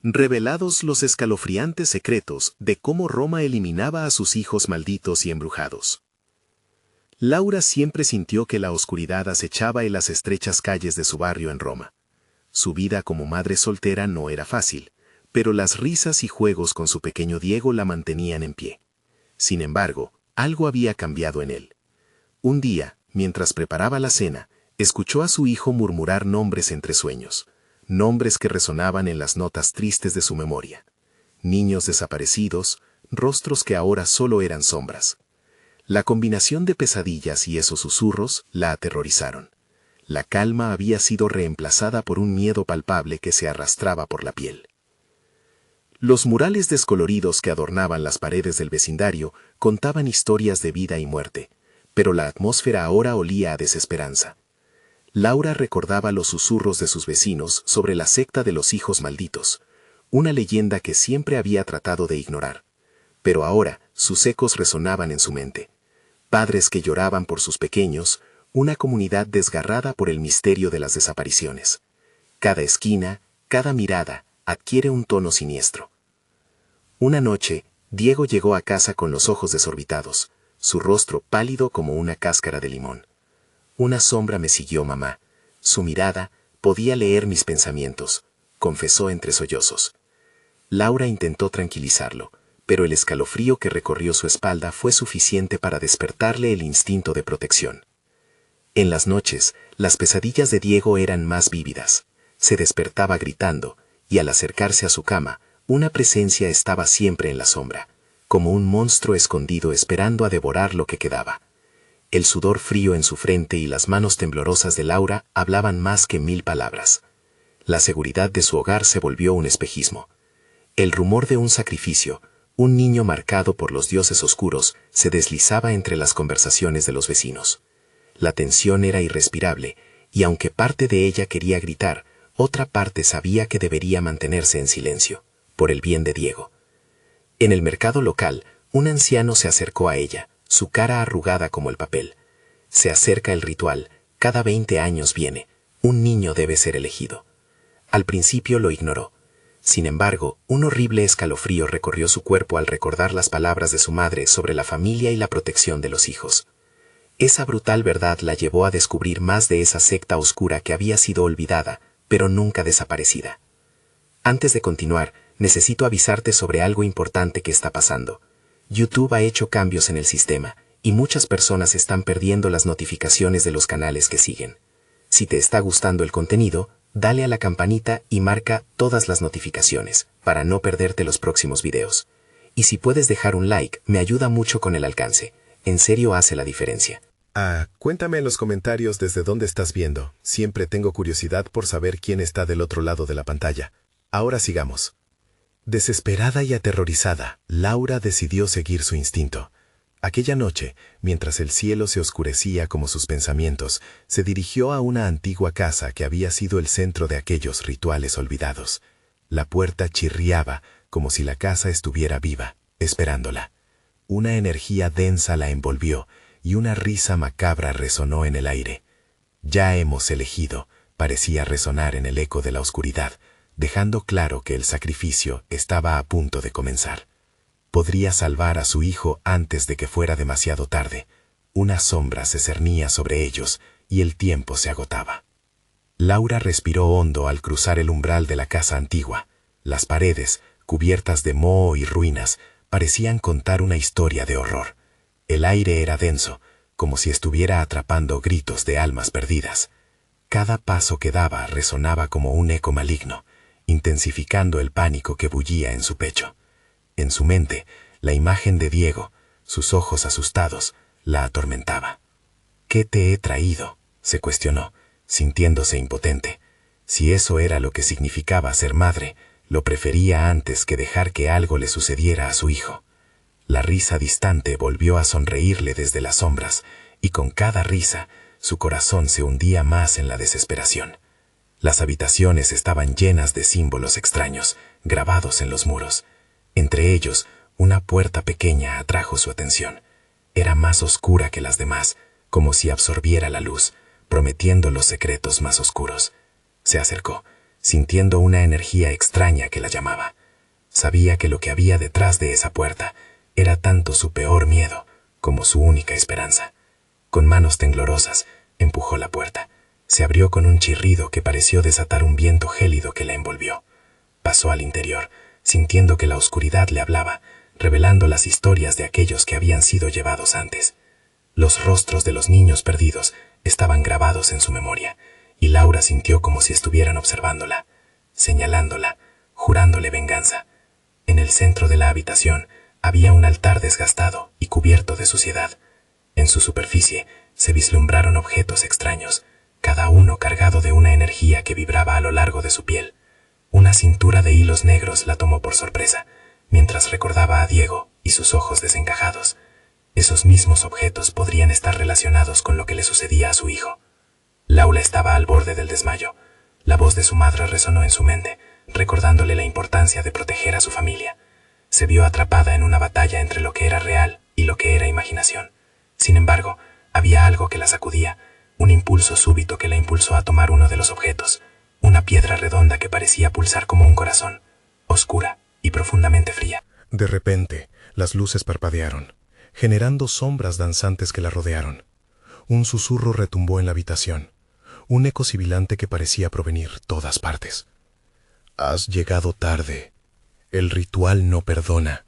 Revelados los escalofriantes secretos de cómo Roma eliminaba a sus hijos malditos y embrujados. Laura siempre sintió que la oscuridad acechaba en las estrechas calles de su barrio en Roma. Su vida como madre soltera no era fácil, pero las risas y juegos con su pequeño Diego la mantenían en pie. Sin embargo, algo había cambiado en él. Un día, mientras preparaba la cena, escuchó a su hijo murmurar nombres entre sueños, nombres que resonaban en las notas tristes de su memoria. Niños desaparecidos, rostros que ahora solo eran sombras. La combinación de pesadillas y esos susurros la aterrorizaron. La calma había sido reemplazada por un miedo palpable que se arrastraba por la piel. Los murales descoloridos que adornaban las paredes del vecindario contaban historias de vida y muerte, pero la atmósfera ahora olía a desesperanza. Laura recordaba los susurros de sus vecinos sobre la secta de los hijos malditos, una leyenda que siempre había tratado de ignorar. Pero ahora sus ecos resonaban en su mente. Padres que lloraban por sus pequeños, una comunidad desgarrada por el misterio de las desapariciones. Cada esquina, cada mirada, adquiere un tono siniestro. Una noche, Diego llegó a casa con los ojos desorbitados, su rostro pálido como una cáscara de limón. Una sombra me siguió, mamá. Su mirada podía leer mis pensamientos, confesó entre sollozos. Laura intentó tranquilizarlo, pero el escalofrío que recorrió su espalda fue suficiente para despertarle el instinto de protección. En las noches, las pesadillas de Diego eran más vívidas. Se despertaba gritando, y al acercarse a su cama, una presencia estaba siempre en la sombra, como un monstruo escondido esperando a devorar lo que quedaba. El sudor frío en su frente y las manos temblorosas de Laura hablaban más que 1000 palabras. La seguridad de su hogar se volvió un espejismo. El rumor de un sacrificio, un niño marcado por los dioses oscuros, se deslizaba entre las conversaciones de los vecinos. La tensión era irrespirable, y aunque parte de ella quería gritar, otra parte sabía que debería mantenerse en silencio, por el bien de Diego. En el mercado local, un anciano se acercó a ella, su cara arrugada como el papel. Se acerca el ritual, cada 20 años viene, un niño debe ser elegido. Al principio lo ignoró. Sin embargo, un horrible escalofrío recorrió su cuerpo al recordar las palabras de su madre sobre la familia y la protección de los hijos. Esa brutal verdad la llevó a descubrir más de esa secta oscura que había sido olvidada, pero nunca desaparecida. Antes de continuar, necesito avisarte sobre algo importante que está pasando. YouTube ha hecho cambios en el sistema, y muchas personas están perdiendo las notificaciones de los canales que siguen. Si te está gustando el contenido, dale a la campanita y marca todas las notificaciones, para no perderte los próximos videos. Y si puedes dejar un like, me ayuda mucho con el alcance. En serio hace la diferencia. Cuéntame en los comentarios desde dónde estás viendo. Siempre tengo curiosidad por saber quién está del otro lado de la pantalla. Ahora sigamos. Desesperada y aterrorizada, Laura decidió seguir su instinto. Aquella noche, mientras el cielo se oscurecía como sus pensamientos, se dirigió a una antigua casa que había sido el centro de aquellos rituales olvidados. La puerta chirriaba como si la casa estuviera viva, esperándola. Una energía densa la envolvió y una risa macabra resonó en el aire. «Ya hemos elegido», parecía resonar en el eco de la oscuridad, dejando claro que el sacrificio estaba a punto de comenzar. Podría salvar a su hijo antes de que fuera demasiado tarde. Una sombra se cernía sobre ellos y el tiempo se agotaba. Laura respiró hondo al cruzar el umbral de la casa antigua. Las paredes, cubiertas de moho y ruinas, parecían contar una historia de horror. El aire era denso, como si estuviera atrapando gritos de almas perdidas. Cada paso que daba resonaba como un eco maligno, intensificando el pánico que bullía en su pecho. En su mente, la imagen de Diego, sus ojos asustados, la atormentaba. «¿Qué te he traído?», se cuestionó, sintiéndose impotente. Si eso era lo que significaba ser madre, lo prefería antes que dejar que algo le sucediera a su hijo. La risa distante volvió a sonreírle desde las sombras, y con cada risa, su corazón se hundía más en la desesperación. Las habitaciones estaban llenas de símbolos extraños, grabados en los muros. Entre ellos, una puerta pequeña atrajo su atención. Era más oscura que las demás, como si absorbiera la luz, prometiendo los secretos más oscuros. Se acercó, sintiendo una energía extraña que la llamaba. Sabía que lo que había detrás de esa puerta era tanto su peor miedo como su única esperanza. Con manos temblorosas, empujó la puerta. Se abrió con un chirrido que pareció desatar un viento gélido que la envolvió. Pasó al interior, sintiendo que la oscuridad le hablaba, revelando las historias de aquellos que habían sido llevados antes. Los rostros de los niños perdidos estaban grabados en su memoria, y Laura sintió como si estuvieran observándola, señalándola, jurándole venganza. En el centro de la habitación había un altar desgastado y cubierto de suciedad. En su superficie se vislumbraron objetos extraños, cada uno cargado de una energía que vibraba a lo largo de su piel. Una cintura de hilos negros la tomó por sorpresa, mientras recordaba a Diego y sus ojos desencajados. Esos mismos objetos podrían estar relacionados con lo que le sucedía a su hijo. Laura estaba al borde del desmayo. La voz de su madre resonó en su mente, recordándole la importancia de proteger a su familia. Se vio atrapada en una batalla entre lo que era real y lo que era imaginación. Sin embargo, había algo que la sacudía, un impulso súbito que la impulsó a tomar uno de los objetos, una piedra redonda que parecía pulsar como un corazón, oscura y profundamente fría. De repente, las luces parpadearon, generando sombras danzantes que la rodearon. Un susurro retumbó en la habitación, un eco sibilante que parecía provenir de todas partes. Has llegado tarde. El ritual no perdona.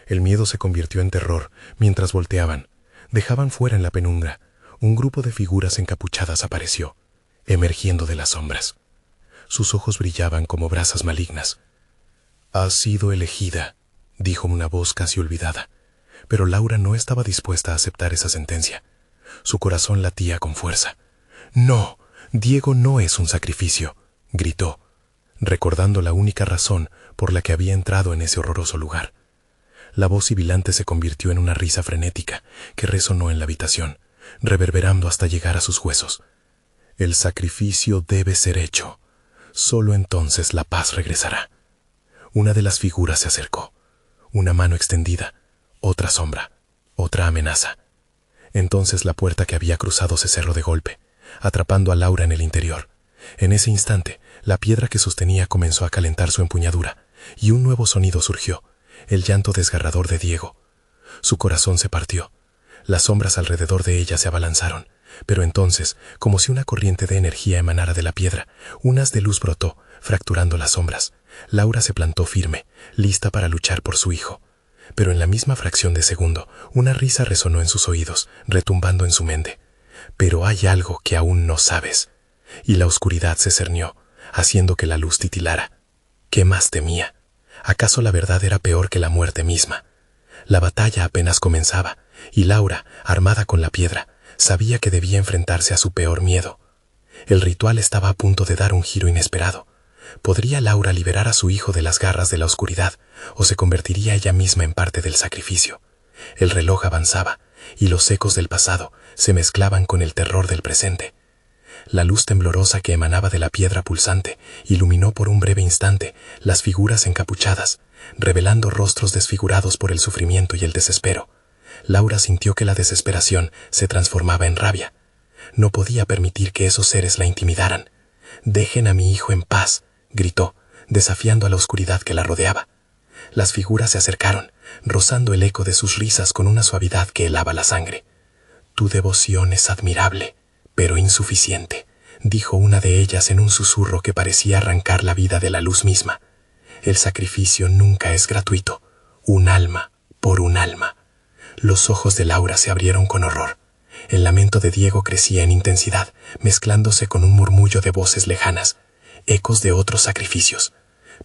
El miedo se convirtió en terror mientras volteaban. Dejaban fuera en la penumbra. Un grupo de figuras encapuchadas apareció, emergiendo de las sombras. Sus ojos brillaban como brasas malignas. Has sido elegida, dijo una voz casi olvidada. Pero Laura no estaba dispuesta a aceptar esa sentencia. Su corazón latía con fuerza. No, Diego no es un sacrificio, gritó, recordando la única razón por la que había entrado en ese horroroso lugar. La voz sibilante se convirtió en una risa frenética que resonó en la habitación, reverberando hasta llegar a sus huesos. El sacrificio debe ser hecho. Solo entonces la paz regresará. Una de las figuras se acercó. Una mano extendida, otra sombra, otra amenaza. Entonces la puerta que había cruzado se cerró de golpe, atrapando a Laura en el interior. En ese instante, la piedra que sostenía comenzó a calentar su empuñadura, y un nuevo sonido surgió, el llanto desgarrador de Diego. Su corazón se partió. Las sombras alrededor de ella se abalanzaron, pero entonces, como si una corriente de energía emanara de la piedra, un haz de luz brotó, fracturando las sombras. Laura se plantó firme, lista para luchar por su hijo. Pero en la misma fracción de segundo, una risa resonó en sus oídos, retumbando en su mente. Pero hay algo que aún no sabes. Y la oscuridad se cernió, haciendo que la luz titilara. ¿Qué más temía? ¿Acaso la verdad era peor que la muerte misma? La batalla apenas comenzaba, y Laura, armada con la piedra, sabía que debía enfrentarse a su peor miedo. El ritual estaba a punto de dar un giro inesperado. ¿Podría Laura liberar a su hijo de las garras de la oscuridad, o se convertiría ella misma en parte del sacrificio? El reloj avanzaba, y los ecos del pasado se mezclaban con el terror del presente. La luz temblorosa que emanaba de la piedra pulsante iluminó por un breve instante las figuras encapuchadas, revelando rostros desfigurados por el sufrimiento y el desespero. Laura sintió que la desesperación se transformaba en rabia. No podía permitir que esos seres la intimidaran. «Dejen a mi hijo en paz», gritó, desafiando a la oscuridad que la rodeaba. Las figuras se acercaron, rozando el eco de sus risas con una suavidad que helaba la sangre. «Tu devoción es admirable, pero insuficiente», dijo una de ellas en un susurro que parecía arrancar la vida de la luz misma. «El sacrificio nunca es gratuito. Un alma por un alma». Los ojos de Laura se abrieron con horror. El lamento de Diego crecía en intensidad, mezclándose con un murmullo de voces lejanas, ecos de otros sacrificios.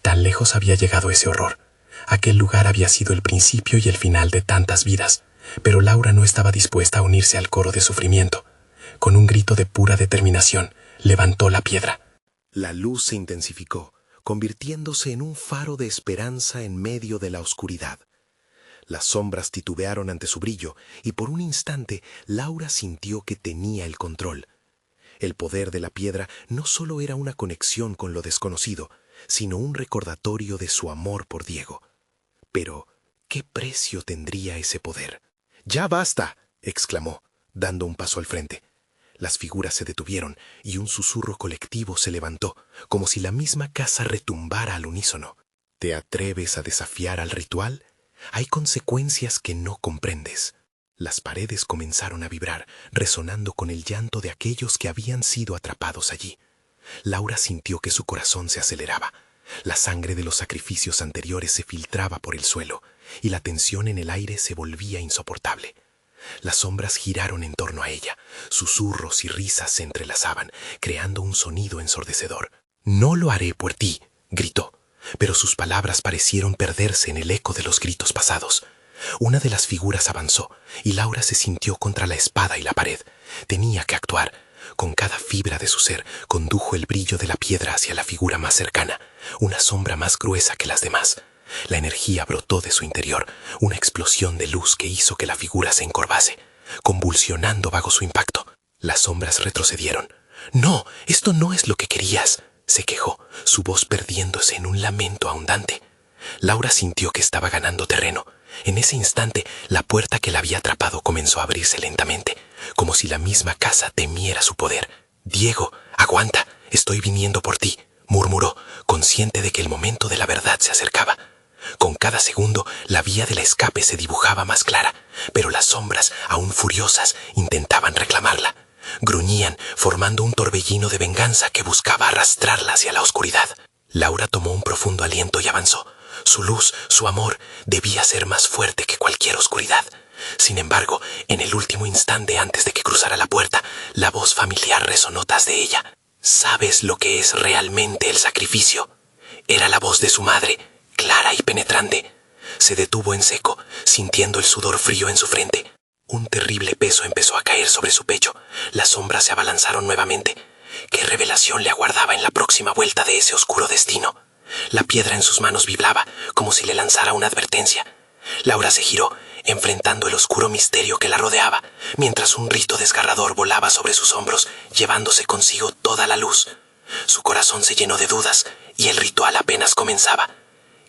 Tan lejos había llegado ese horror. Aquel lugar había sido el principio y el final de tantas vidas, pero Laura no estaba dispuesta a unirse al coro de sufrimiento. Con un grito de pura determinación, levantó la piedra. La luz se intensificó, convirtiéndose en un faro de esperanza en medio de la oscuridad. Las sombras titubearon ante su brillo, y por un instante Laura sintió que tenía el control. El poder de la piedra no solo era una conexión con lo desconocido, sino un recordatorio de su amor por Diego. Pero, ¿qué precio tendría ese poder? «¡Ya basta!», exclamó, dando un paso al frente. Las figuras se detuvieron y un susurro colectivo se levantó, como si la misma casa retumbara al unísono. ¿Te atreves a desafiar al ritual? Hay consecuencias que no comprendes. Las paredes comenzaron a vibrar, resonando con el llanto de aquellos que habían sido atrapados allí. Laura sintió que su corazón se aceleraba. La sangre de los sacrificios anteriores se filtraba por el suelo, y la tensión en el aire se volvía insoportable. Las sombras giraron en torno a ella, susurros y risas se entrelazaban, creando un sonido ensordecedor. «No lo haré por ti», gritó, pero sus palabras parecieron perderse en el eco de los gritos pasados. Una de las figuras avanzó, y Laura se sintió contra la espada y la pared. Tenía que actuar. Con cada fibra de su ser, condujo el brillo de la piedra hacia la figura más cercana, una sombra más gruesa que las demás. La energía brotó de su interior, una explosión de luz que hizo que la figura se encorvase, convulsionando bajo su impacto. Las sombras retrocedieron. «No, esto no es lo que querías», se quejó, su voz perdiéndose en un lamento ahondante. Laura sintió que estaba ganando terreno. En ese instante, la puerta que la había atrapado comenzó a abrirse lentamente, como si la misma casa temiera su poder. «Diego, aguanta, estoy viniendo por ti», murmuró, consciente de que el momento de la verdad se acercaba. Con cada segundo, la vía del escape se dibujaba más clara, pero las sombras, aún furiosas, intentaban reclamarla. Gruñían, formando un torbellino de venganza que buscaba arrastrarla hacia la oscuridad. Laura tomó un profundo aliento y avanzó. Su luz, su amor, debía ser más fuerte que cualquier oscuridad. Sin embargo, en el último instante antes de que cruzara la puerta, la voz familiar resonó tras de ella. «¿Sabes lo que es realmente el sacrificio?». Era la voz de su madre, clara y penetrante. Se detuvo en seco, sintiendo el sudor frío en su frente. Un terrible peso empezó a caer sobre su pecho. Las sombras se abalanzaron nuevamente. ¿Qué revelación le aguardaba en la próxima vuelta de ese oscuro destino? La piedra en sus manos vibraba, como si le lanzara una advertencia. Laura se giró, enfrentando el oscuro misterio que la rodeaba, mientras un rito desgarrador volaba sobre sus hombros, llevándose consigo toda la luz. Su corazón se llenó de dudas, y el ritual apenas comenzaba.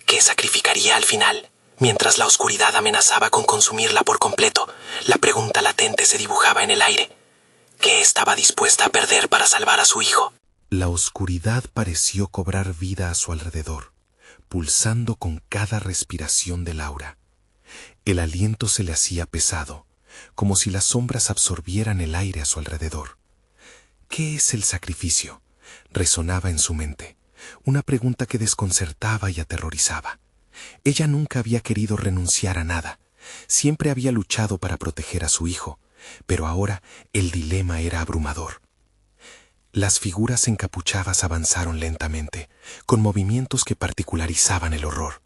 ¿Qué sacrificaría al final? Mientras la oscuridad amenazaba con consumirla por completo, la pregunta latente se dibujaba en el aire. ¿Qué estaba dispuesta a perder para salvar a su hijo? La oscuridad pareció cobrar vida a su alrededor, pulsando con cada respiración de Laura. El aliento se le hacía pesado, como si las sombras absorbieran el aire a su alrededor. ¿Qué es el sacrificio?, resonaba en su mente, una pregunta que desconcertaba y aterrorizaba. Ella nunca había querido renunciar a nada, siempre había luchado para proteger a su hijo, pero ahora el dilema era abrumador. Las figuras encapuchadas avanzaron lentamente, con movimientos que particularizaban el horror.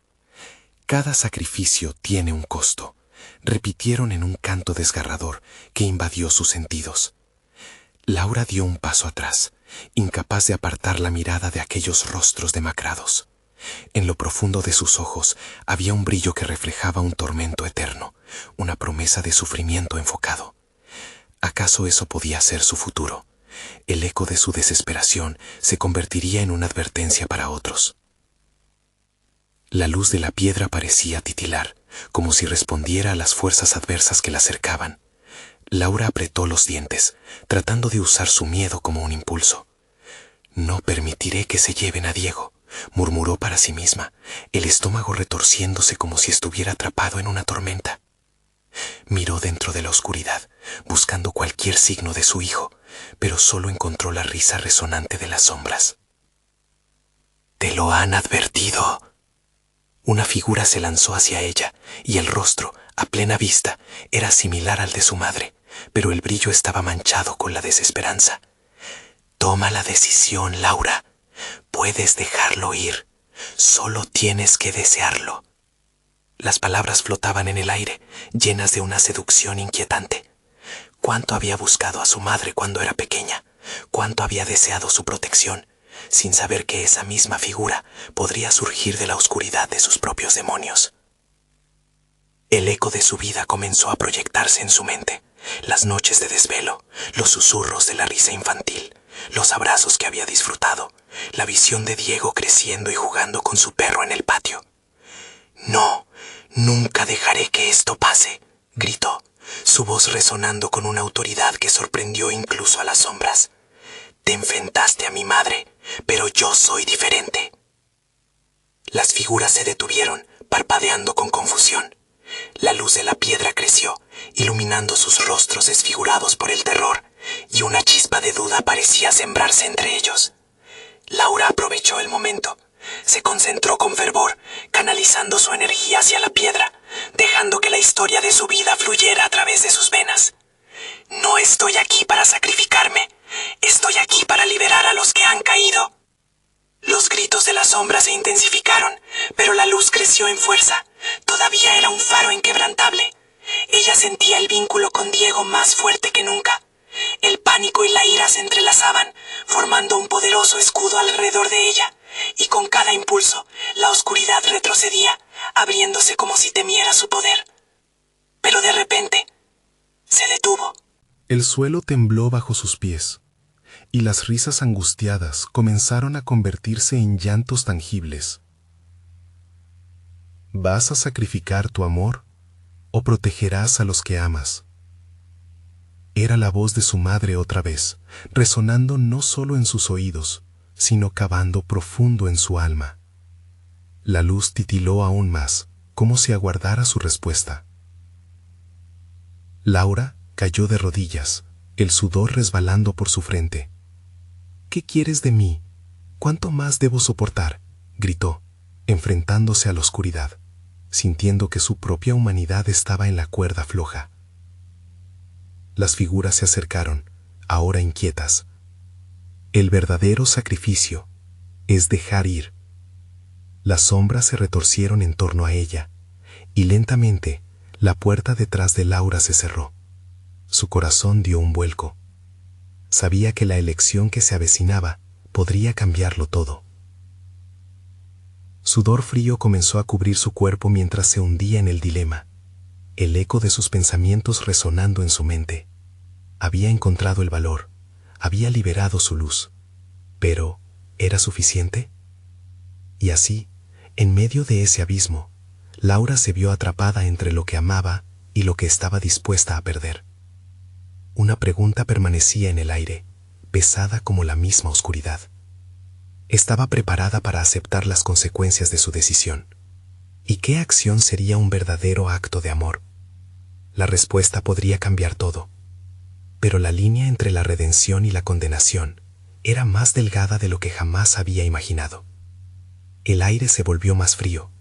«Cada sacrificio tiene un costo», repitieron en un canto desgarrador que invadió sus sentidos. Laura dio un paso atrás, incapaz de apartar la mirada de aquellos rostros demacrados. En lo profundo de sus ojos había un brillo que reflejaba un tormento eterno, una promesa de sufrimiento enfocado. ¿Acaso eso podía ser su futuro? El eco de su desesperación se convertiría en una advertencia para otros. La luz de la piedra parecía titilar, como si respondiera a las fuerzas adversas que la cercaban. Laura apretó los dientes, tratando de usar su miedo como un impulso. «No permitiré que se lleven a Diego», murmuró para sí misma, el estómago retorciéndose como si estuviera atrapado en una tormenta. Miró dentro de la oscuridad, buscando cualquier signo de su hijo, pero solo encontró la risa resonante de las sombras. «¿Te lo han advertido?». Una figura se lanzó hacia ella, y el rostro, a plena vista, era similar al de su madre, pero el brillo estaba manchado con la desesperanza. «Toma la decisión, Laura. Puedes dejarlo ir. Solo tienes que desearlo». Las palabras flotaban en el aire, llenas de una seducción inquietante. Cuánto había buscado a su madre cuando era pequeña, cuánto había deseado su protección, sin saber que esa misma figura podría surgir de la oscuridad de sus propios demonios. El eco de su vida comenzó a proyectarse en su mente, las noches de desvelo, los susurros de la risa infantil, los abrazos que había disfrutado, la visión de Diego creciendo y jugando con su perro en el patio. «No, nunca dejaré que esto pase», gritó, su voz resonando con una autoridad que sorprendió incluso a las sombras. Te enfrentaste a mi madre, pero yo soy diferente. Las figuras se detuvieron, parpadeando con confusión. La luz de la piedra creció, iluminando sus rostros desfigurados por el terror, y una chispa de duda parecía sembrarse entre ellos. Laura aprovechó el momento. Se concentró con fervor, canalizando su energía hacia la piedra, dejando que la historia de su vida fluyera a través de sus venas. No estoy aquí para sacrificarme, estoy aquí para liberar a los que han caído. Los gritos de la sombra se intensificaron, pero la luz creció en fuerza. Todavía era un faro inquebrantable. Ella sentía el vínculo con Diego más fuerte que nunca. El pánico y la ira se entrelazaban, formando un poderoso escudo alrededor de ella, y con cada impulso, la oscuridad retrocedía, abriéndose como si temiera su poder. Pero de repente, se detuvo. El suelo tembló bajo sus pies, y las risas angustiadas comenzaron a convertirse en llantos tangibles. ¿Vas a sacrificar tu amor o protegerás a los que amas? Era la voz de su madre otra vez, resonando no solo en sus oídos, sino cavando profundo en su alma. La luz titiló aún más, como si aguardara su respuesta. Laura cayó de rodillas, el sudor resbalando por su frente. ¿Qué quieres de mí? ¿Cuánto más debo soportar?, gritó, enfrentándose a la oscuridad, sintiendo que su propia humanidad estaba en la cuerda floja. Las figuras se acercaron, ahora inquietas. El verdadero sacrificio es dejar ir. Las sombras se retorcieron en torno a ella, y lentamente la puerta detrás de Laura se cerró. Su corazón dio un vuelco. Sabía que la elección que se avecinaba podría cambiarlo todo. Sudor frío comenzó a cubrir su cuerpo mientras se hundía en el dilema, el eco de sus pensamientos resonando en su mente. Había encontrado el valor, había liberado su luz, pero ¿era suficiente? Y así, en medio de ese abismo, Laura se vio atrapada entre lo que amaba y lo que estaba dispuesta a perder. Una pregunta permanecía en el aire, pesada como la misma oscuridad. Estaba preparada para aceptar las consecuencias de su decisión. ¿Y qué acción sería un verdadero acto de amor? La respuesta podría cambiar todo. Pero la línea entre la redención y la condenación era más delgada de lo que jamás había imaginado. El aire se volvió más frío.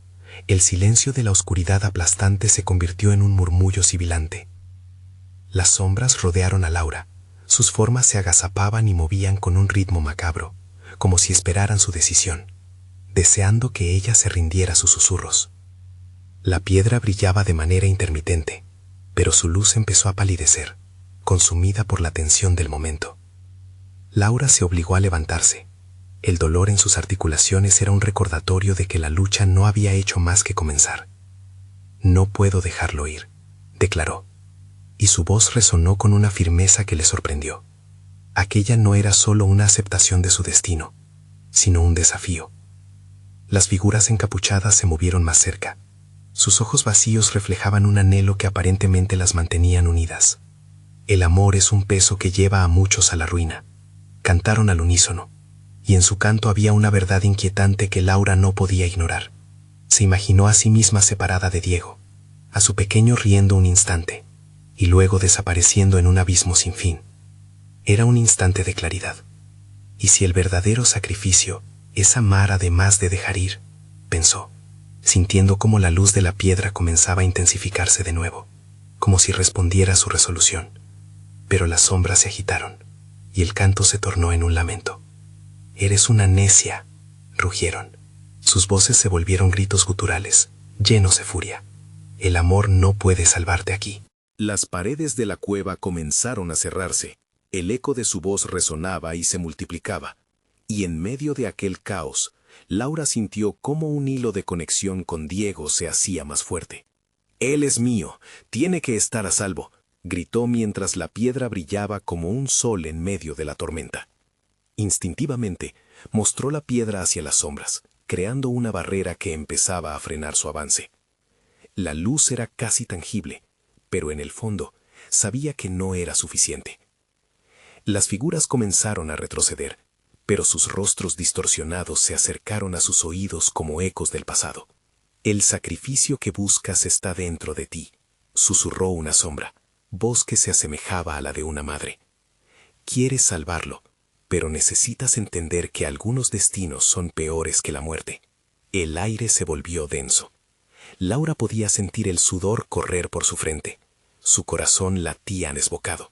El silencio de la oscuridad aplastante se convirtió en un murmullo sibilante. Las sombras rodearon a Laura. Sus formas se agazapaban y movían con un ritmo macabro, como si esperaran su decisión, deseando que ella se rindiera a sus susurros. La piedra brillaba de manera intermitente, pero su luz empezó a palidecer, consumida por la tensión del momento. Laura se obligó a levantarse. El dolor en sus articulaciones era un recordatorio de que la lucha no había hecho más que comenzar. «No puedo dejarlo ir», declaró, y su voz resonó con una firmeza que le sorprendió. Aquella no era solo una aceptación de su destino, sino un desafío. Las figuras encapuchadas se movieron más cerca. Sus ojos vacíos reflejaban un anhelo que aparentemente las mantenían unidas. «El amor es un peso que lleva a muchos a la ruina», cantaron al unísono, y en su canto había una verdad inquietante que Laura no podía ignorar. Se imaginó a sí misma separada de Diego, a su pequeño riendo un instante, y luego desapareciendo en un abismo sin fin. Era un instante de claridad. ¿Y si el verdadero sacrificio es amar además de dejar ir?, pensó, sintiendo cómo la luz de la piedra comenzaba a intensificarse de nuevo, como si respondiera a su resolución. Pero las sombras se agitaron, y el canto se tornó en un lamento. «Eres una necia», rugieron. Sus voces se volvieron gritos guturales, llenos de furia. «El amor no puede salvarte aquí». Las paredes de la cueva comenzaron a cerrarse. El eco de su voz resonaba y se multiplicaba. Y en medio de aquel caos, Laura sintió cómo un hilo de conexión con Diego se hacía más fuerte. «Él es mío, tiene que estar a salvo», gritó mientras la piedra brillaba como un sol en medio de la tormenta. Instintivamente, mostró la piedra hacia las sombras, creando una barrera que empezaba a frenar su avance. La luz era casi tangible, pero en el fondo sabía que no era suficiente. Las figuras comenzaron a retroceder, pero sus rostros distorsionados se acercaron a sus oídos como ecos del pasado. «El sacrificio que buscas está dentro de ti», susurró una sombra, voz que se asemejaba a la de una madre. «Quieres salvarlo, pero necesitas entender que algunos destinos son peores que la muerte». El aire se volvió denso. Laura podía sentir el sudor correr por su frente. Su corazón latía desbocado.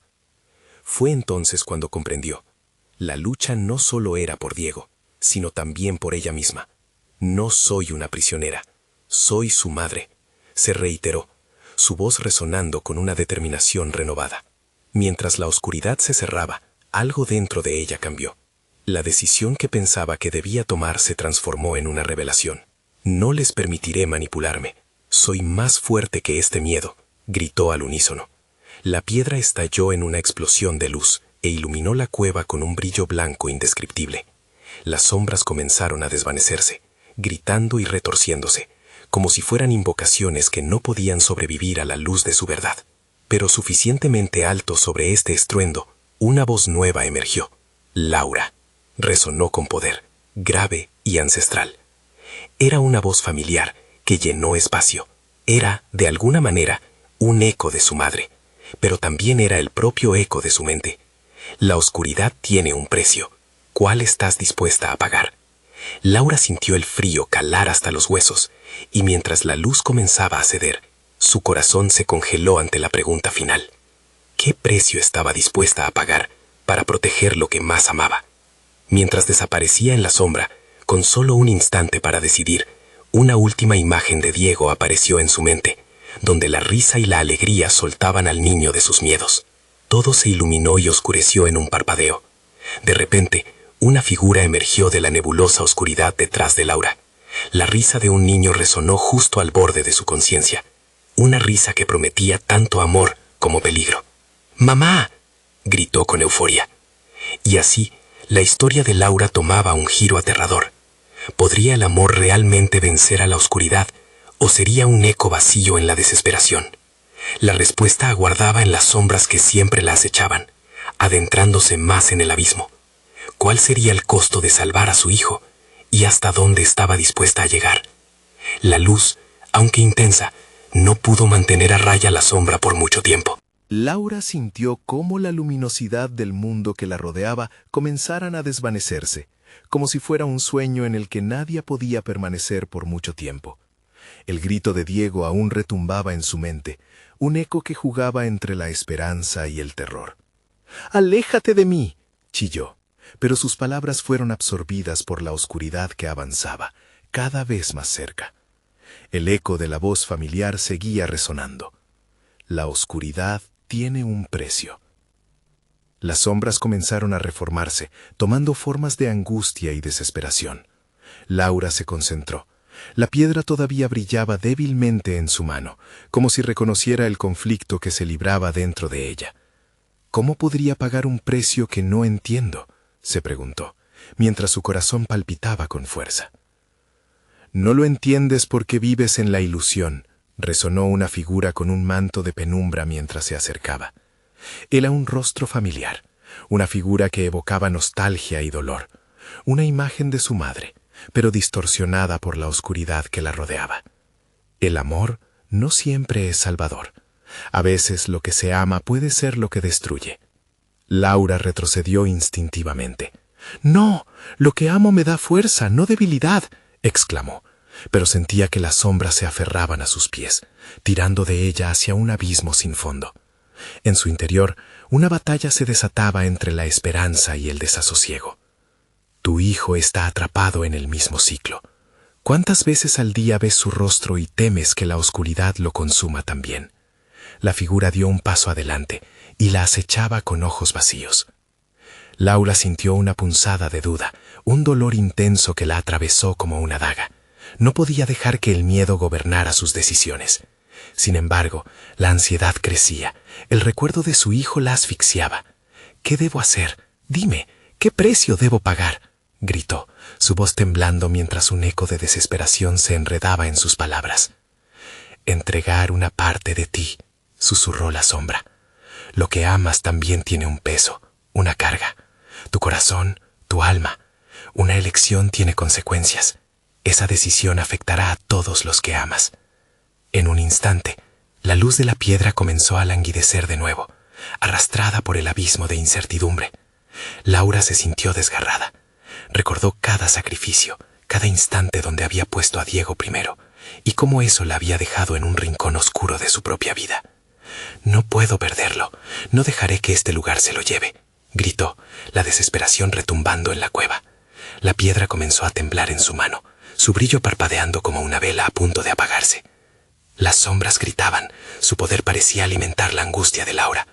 Fue entonces cuando comprendió. La lucha no solo era por Diego, sino también por ella misma. «No soy una prisionera, soy su madre», se reiteró, su voz resonando con una determinación renovada. Mientras la oscuridad se cerraba, algo dentro de ella cambió. La decisión que pensaba que debía tomar se transformó en una revelación. «No les permitiré manipularme. Soy más fuerte que este miedo», gritó al unísono. La piedra estalló en una explosión de luz e iluminó la cueva con un brillo blanco indescriptible. Las sombras comenzaron a desvanecerse, gritando y retorciéndose, como si fueran invocaciones que no podían sobrevivir a la luz de su verdad. Pero suficientemente alto sobre este estruendo, una voz nueva emergió. «Laura», resonó con poder, grave y ancestral. Era una voz familiar que llenó espacio. Era, de alguna manera, un eco de su madre, pero también era el propio eco de su mente. «La oscuridad tiene un precio. ¿Cuál estás dispuesta a pagar?». Laura sintió el frío calar hasta los huesos, y mientras la luz comenzaba a ceder, su corazón se congeló ante la pregunta final. ¿Qué precio estaba dispuesta a pagar para proteger lo que más amaba? Mientras desaparecía en la sombra, con solo un instante para decidir, una última imagen de Diego apareció en su mente, donde la risa y la alegría soltaban al niño de sus miedos. Todo se iluminó y oscureció en un parpadeo. De repente, una figura emergió de la nebulosa oscuridad detrás de Laura. La risa de un niño resonó justo al borde de su conciencia. Una risa que prometía tanto amor como peligro. «¡Mamá!», gritó con euforia. Y así, la historia de Laura tomaba un giro aterrador. ¿Podría el amor realmente vencer a la oscuridad, o sería un eco vacío en la desesperación? La respuesta aguardaba en las sombras que siempre la acechaban, adentrándose más en el abismo. ¿Cuál sería el costo de salvar a su hijo, y hasta dónde estaba dispuesta a llegar? La luz, aunque intensa, no pudo mantener a raya la sombra por mucho tiempo. Laura sintió cómo la luminosidad del mundo que la rodeaba comenzaran a desvanecerse, como si fuera un sueño en el que nadie podía permanecer por mucho tiempo. El grito de Diego aún retumbaba en su mente, un eco que jugaba entre la esperanza y el terror. «¡Aléjate de mí!», chilló, pero sus palabras fueron absorbidas por la oscuridad que avanzaba, cada vez más cerca. El eco de la voz familiar seguía resonando. «La oscuridad tiene un precio». Las sombras comenzaron a reformarse, tomando formas de angustia y desesperación. Laura se concentró. La piedra todavía brillaba débilmente en su mano, como si reconociera el conflicto que se libraba dentro de ella. «¿Cómo podría pagar un precio que no entiendo?», se preguntó, mientras su corazón palpitaba con fuerza. «No lo entiendes porque vives en la ilusión», resonó una figura con un manto de penumbra mientras se acercaba. Era un rostro familiar, una figura que evocaba nostalgia y dolor, una imagen de su madre, pero distorsionada por la oscuridad que la rodeaba. El amor no siempre es salvador. A veces lo que se ama puede ser lo que destruye. Laura retrocedió instintivamente. «No, lo que amo me da fuerza, no debilidad», exclamó, pero sentía que las sombras se aferraban a sus pies, tirando de ella hacia un abismo sin fondo. En su interior, una batalla se desataba entre la esperanza y el desasosiego. «Tu hijo está atrapado en el mismo ciclo. ¿Cuántas veces al día ves su rostro y temes que la oscuridad lo consuma también?». La figura dio un paso adelante y la acechaba con ojos vacíos. Laura sintió una punzada de duda, un dolor intenso que la atravesó como una daga. No podía dejar que el miedo gobernara sus decisiones. Sin embargo, la ansiedad crecía. El recuerdo de su hijo la asfixiaba. «¿Qué debo hacer? Dime, ¿qué precio debo pagar?», gritó, su voz temblando mientras un eco de desesperación se enredaba en sus palabras. «Entregar una parte de ti», susurró la sombra. Lo que amas también tiene un peso, una carga. Tu corazón, tu alma. Una elección tiene consecuencias. Esa decisión afectará a todos los que amas. En un instante, la luz de la piedra comenzó a languidecer de nuevo, arrastrada por el abismo de incertidumbre. Laura se sintió desgarrada. Recordó cada sacrificio, cada instante donde había puesto a Diego primero, y cómo eso la había dejado en un rincón oscuro de su propia vida. «No puedo perderlo, no dejaré que este lugar se lo lleve», gritó, la desesperación retumbando en la cueva. La piedra comenzó a temblar en su mano, su brillo parpadeando como una vela a punto de apagarse. Las sombras gritaban, su poder parecía alimentar la angustia de Laura.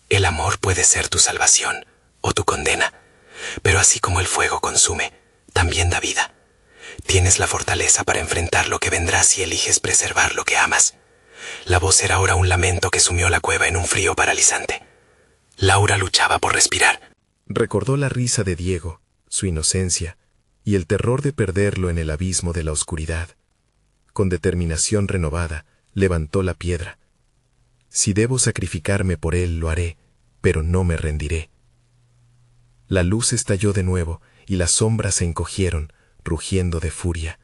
El amor puede ser tu salvación o tu condena, pero así como el fuego consume, también da vida. Tienes la fortaleza para enfrentar lo que vendrá si eliges preservar lo que amas. La voz era ahora un lamento que sumió la cueva en un frío paralizante. Laura luchaba por respirar. Recordó la risa de Diego, su inocencia, y el terror de perderlo en el abismo de la oscuridad. Con determinación renovada, levantó la piedra. Si debo sacrificarme por él, lo haré, pero no me rendiré. La luz estalló de nuevo, y las sombras se encogieron, rugiendo de furia.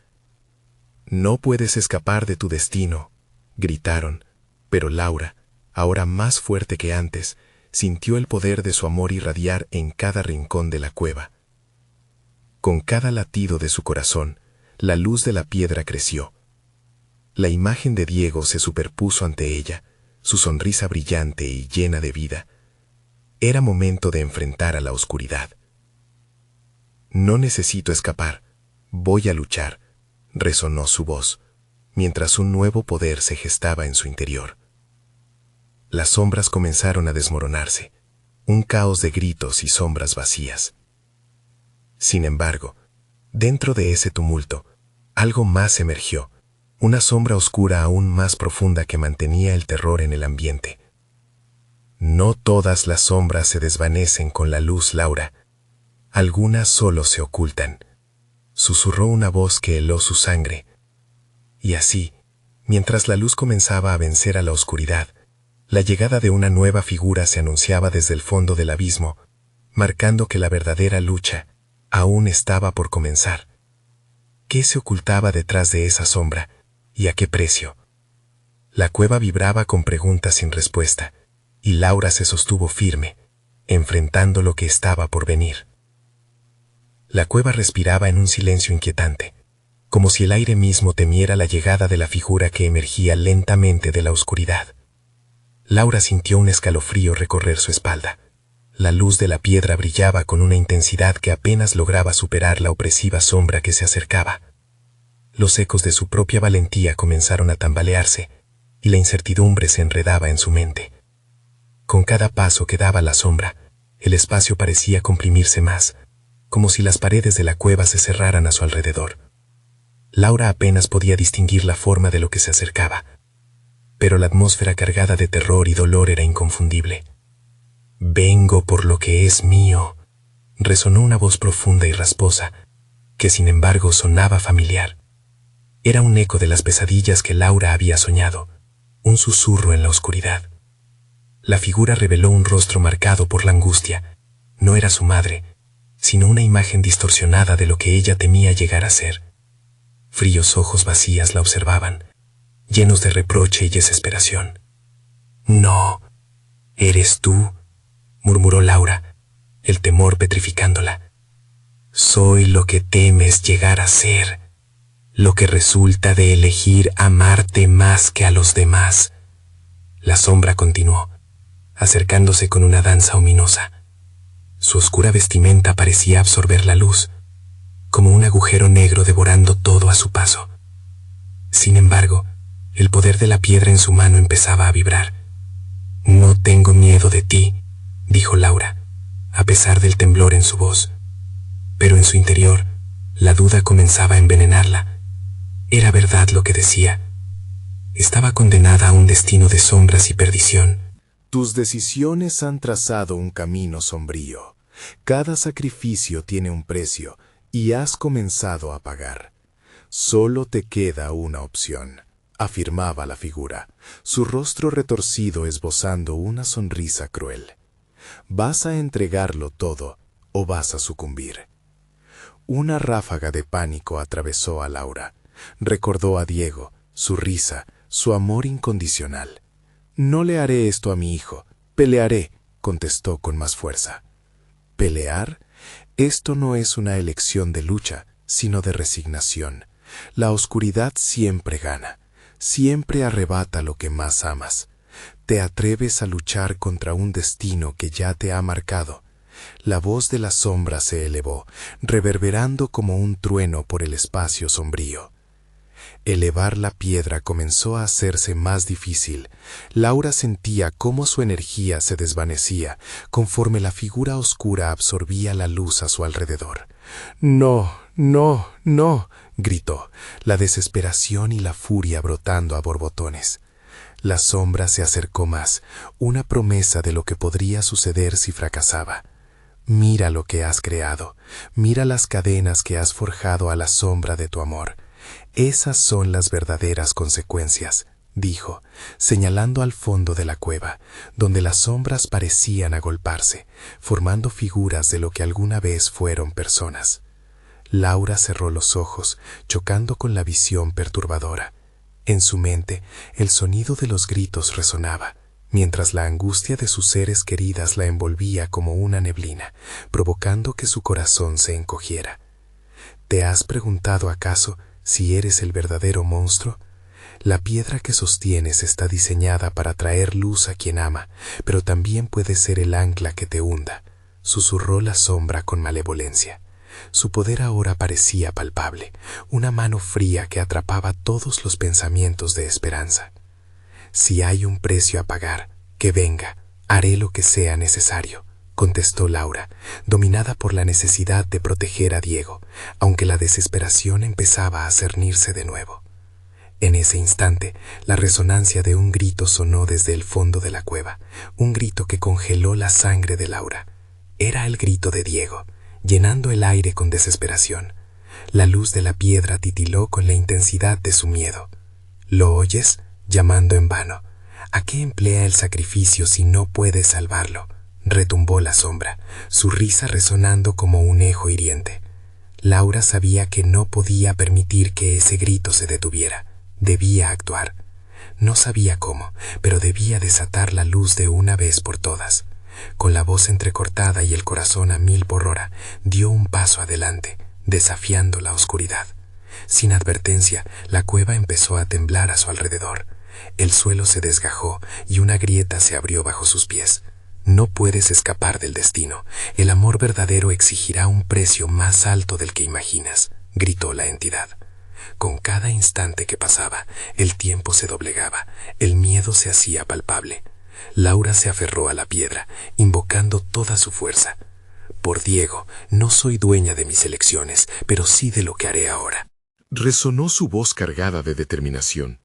«No puedes escapar de tu destino», gritaron, pero Laura, ahora más fuerte que antes, sintió el poder de su amor irradiar en cada rincón de la cueva. Con cada latido de su corazón, la luz de la piedra creció. La imagen de Diego se superpuso ante ella, su sonrisa brillante y llena de vida. Era momento de enfrentar a la oscuridad. «No necesito escapar, voy a luchar», resonó su voz, mientras un nuevo poder se gestaba en su interior. Las sombras comenzaron a desmoronarse, un caos de gritos y sombras vacías. Sin embargo, dentro de ese tumulto, algo más emergió, una sombra oscura aún más profunda que mantenía el terror en el ambiente. «No todas las sombras se desvanecen con la luz, Laura. Algunas solo se ocultan», susurró una voz que heló su sangre. Y así, mientras la luz comenzaba a vencer a la oscuridad, la llegada de una nueva figura se anunciaba desde el fondo del abismo, marcando que la verdadera lucha aún estaba por comenzar. ¿Qué se ocultaba detrás de esa sombra y a qué precio? La cueva vibraba con preguntas sin respuesta, y Laura se sostuvo firme, enfrentando lo que estaba por venir. La cueva respiraba en un silencio inquietante, como si el aire mismo temiera la llegada de la figura que emergía lentamente de la oscuridad. Laura sintió un escalofrío recorrer su espalda. La luz de la piedra brillaba con una intensidad que apenas lograba superar la opresiva sombra que se acercaba. Los ecos de su propia valentía comenzaron a tambalearse, y la incertidumbre se enredaba en su mente. Con cada paso que daba la sombra, el espacio parecía comprimirse más, como si las paredes de la cueva se cerraran a su alrededor. Laura apenas podía distinguir la forma de lo que se acercaba, pero la atmósfera cargada de terror y dolor era inconfundible. «Vengo por lo que es mío», resonó una voz profunda y rasposa, que sin embargo sonaba familiar. Era un eco de las pesadillas que Laura había soñado, un susurro en la oscuridad. La figura reveló un rostro marcado por la angustia. No era su madre, sino una imagen distorsionada de lo que ella temía llegar a ser. Fríos ojos vacías la observaban, llenos de reproche y desesperación. «No, eres tú», murmuró Laura, el temor petrificándola. «Soy lo que temes llegar a ser, lo que resulta de elegir amarte más que a los demás». La sombra continuó, acercándose con una danza ominosa. Su oscura vestimenta parecía absorber la luz, como un agujero negro devorando todo a su paso. Sin embargo, el poder de la piedra en su mano empezaba a vibrar. «No tengo miedo de ti», dijo Laura, a pesar del temblor en su voz. Pero en su interior, la duda comenzaba a envenenarla. Era verdad lo que decía. Estaba condenada a un destino de sombras y perdición. Tus decisiones han trazado un camino sombrío. Cada sacrificio tiene un precio y has comenzado a pagar. Solo te queda una opción: afirmaba la figura, su rostro retorcido esbozando una sonrisa cruel. ¿Vas a entregarlo todo o vas a sucumbir? Una ráfaga de pánico atravesó a Laura. Recordó a Diego, su risa, su amor incondicional. «No le haré esto a mi hijo, pelearé», contestó con más fuerza. ¿Pelear? Esto no es una elección de lucha, sino de resignación. La oscuridad siempre gana, siempre arrebata lo que más amas. Te atreves a luchar contra un destino que ya te ha marcado. La voz de la sombra se elevó, reverberando como un trueno por el espacio sombrío. Elevar la piedra comenzó a hacerse más difícil. Laura sentía cómo su energía se desvanecía conforme la figura oscura absorbía la luz a su alrededor. «No, no, no», gritó, la desesperación y la furia brotando a borbotones. La sombra se acercó más, una promesa de lo que podría suceder si fracasaba. «Mira lo que has creado, mira las cadenas que has forjado a la sombra de tu amor. Esas son las verdaderas consecuencias», dijo, señalando al fondo de la cueva, donde las sombras parecían agolparse, formando figuras de lo que alguna vez fueron personas. Laura cerró los ojos, chocando con la visión perturbadora. En su mente, el sonido de los gritos resonaba, mientras la angustia de sus seres queridas la envolvía como una neblina, provocando que su corazón se encogiera. ¿Te has preguntado acaso si eres el verdadero monstruo? La piedra que sostienes está diseñada para traer luz a quien ama, pero también puede ser el ancla que te hunda, susurró la sombra con malevolencia. Su poder ahora parecía palpable, una mano fría que atrapaba todos los pensamientos de esperanza. «Si hay un precio a pagar, que venga, haré lo que sea necesario», contestó Laura, dominada por la necesidad de proteger a Diego, aunque la desesperación empezaba a cernirse de nuevo. En ese instante, la resonancia de un grito sonó desde el fondo de la cueva, un grito que congeló la sangre de Laura. Era el grito de Diego, llenando el aire con desesperación. La luz de la piedra titiló con la intensidad de su miedo. «¿Lo oyes?», llamando en vano. «¿A qué emplea el sacrificio si no puedes salvarlo?», retumbó la sombra, su risa resonando como un eco hiriente. Laura sabía que no podía permitir que ese grito se detuviera. Debía actuar. No sabía cómo, pero debía desatar la luz de una vez por todas. Con la voz entrecortada y el corazón a 1000 por hora, dio un paso adelante, desafiando la oscuridad. Sin advertencia, la cueva empezó a temblar a su alrededor. El suelo se desgajó y una grieta se abrió bajo sus pies. «No puedes escapar del destino. El amor verdadero exigirá un precio más alto del que imaginas», gritó la entidad. Con cada instante que pasaba, el tiempo se doblegaba, el miedo se hacía palpable. Laura se aferró a la piedra, invocando toda su fuerza. «Por Diego, no soy dueña de mis elecciones, pero sí de lo que haré ahora». Resonó su voz cargada de determinación.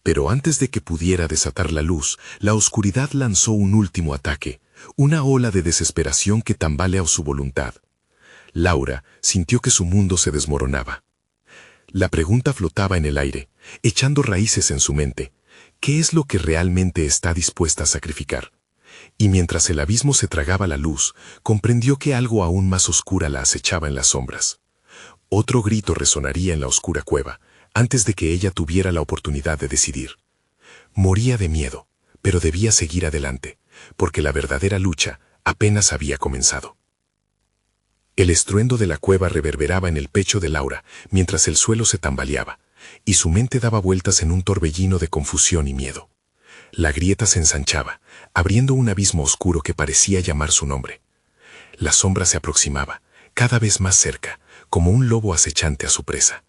Pero antes de que pudiera desatar la luz, la oscuridad lanzó un último ataque, una ola de desesperación que tambaleó su voluntad. Laura sintió que su mundo se desmoronaba. La pregunta flotaba en el aire, echando raíces en su mente. ¿Qué es lo que realmente está dispuesta a sacrificar? Y mientras el abismo se tragaba la luz, comprendió que algo aún más oscura la acechaba en las sombras. Otro grito resonaría en la oscura cueva, antes de que ella tuviera la oportunidad de decidir. Moría de miedo, pero debía seguir adelante, porque la verdadera lucha apenas había comenzado. El estruendo de la cueva reverberaba en el pecho de Laura, mientras el suelo se tambaleaba, y su mente daba vueltas en un torbellino de confusión y miedo. La grieta se ensanchaba, abriendo un abismo oscuro que parecía llamar su nombre. La sombra se aproximaba, cada vez más cerca, como un lobo acechante a su presa.